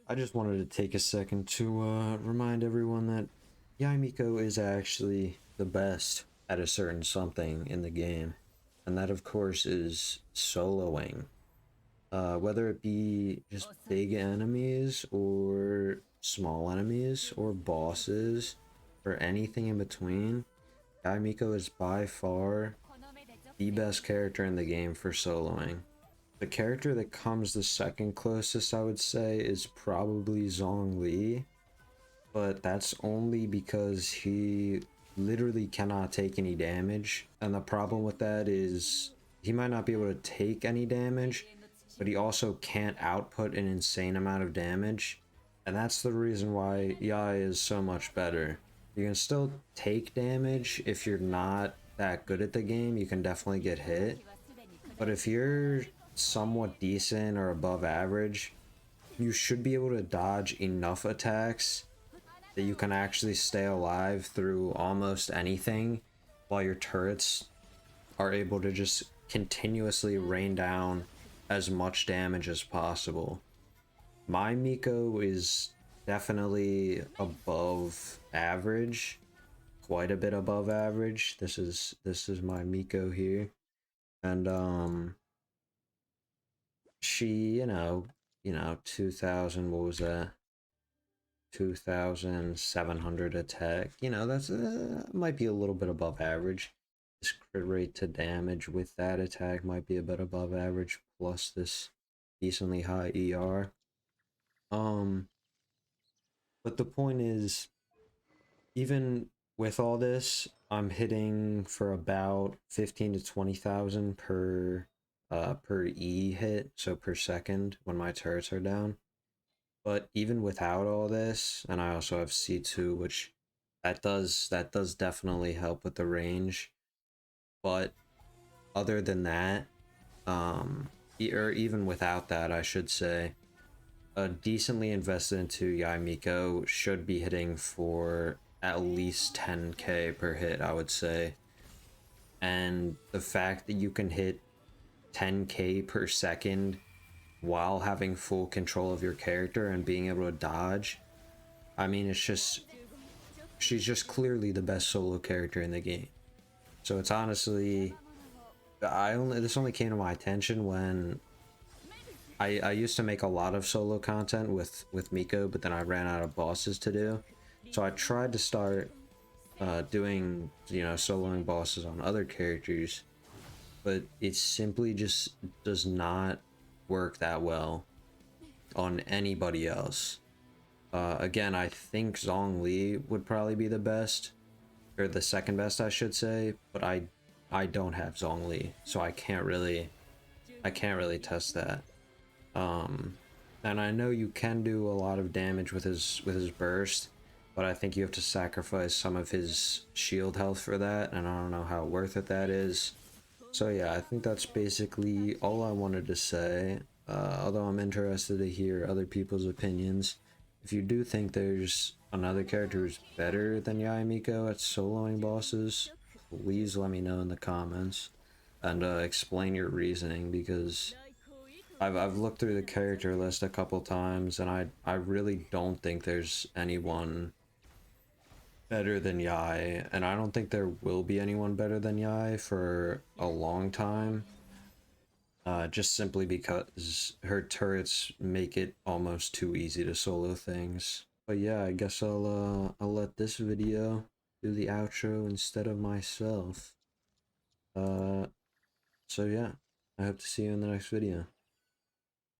I just wanted to take a second to remind everyone that Miko is actually the best at a certain something in the game. And that, of course, is soloing. Whether it be just big enemies or small enemies or bosses or anything in between, Miko is by far the best character in the game for soloing. The character that comes the second closest, I would say, is probably Zhongli, but that's only because he literally cannot take any damage. And the problem with that is he might not be able to take any damage, but he also can't output an insane amount of damage. And that's the reason why Yai is so much better. You can still take damage if you're not that good at the game, you can definitely get hit. But if you're somewhat decent or above average, you should be able to dodge enough attacks that you can actually stay alive through almost anything, while your turrets are able to just continuously rain down as much damage as possible. My Miko is definitely above average, quite a bit above average. This is my Miko here, and she, 2000, what was that? 2700 attack. That's might be a little bit above average. This crit rate to damage with that attack might be a bit above average, plus this decently high ER. Um, but the point is, even with all this, I'm hitting for about 15 to 20,000 per E hit, so per second when my turrets are down. But even without all this, and I also have C2, which that does definitely help with the range. But other than that, or even without that, I should say, a decently invested into Yai Miko should be hitting for at least 10k per hit, I would say. And the fact that you can hit 10k per second while having full control of your character and being able to dodge, I mean, she's just clearly the best solo character in the game. So it's honestly, this only came to my attention when I used to make a lot of solo content with Miko, but then I ran out of bosses to do. So I tried to start doing, soloing bosses on other characters, but it simply just does not work that well on anybody else. Again, I think Zhongli would probably be the best, or the second best, I should say, but I don't have Zhongli, so I can't really test that. And I know you can do a lot of damage with his burst, but I think you have to sacrifice some of his shield health for that, and I don't know how worth it that is. So yeah, I think that's basically all I wanted to say. Although I'm interested to hear other people's opinions. If you do think there's another character who's better than Yai Miko at soloing bosses, please let me know in the comments and explain your reasoning, because I've looked through the character list a couple times and I really don't think there's anyone better than Yai, and I don't think there will be anyone better than Yai for a long time. Just simply because her turrets make it almost too easy to solo things. But yeah, I guess I'll let this video do the outro instead of myself. So yeah, I hope to see you in the next video.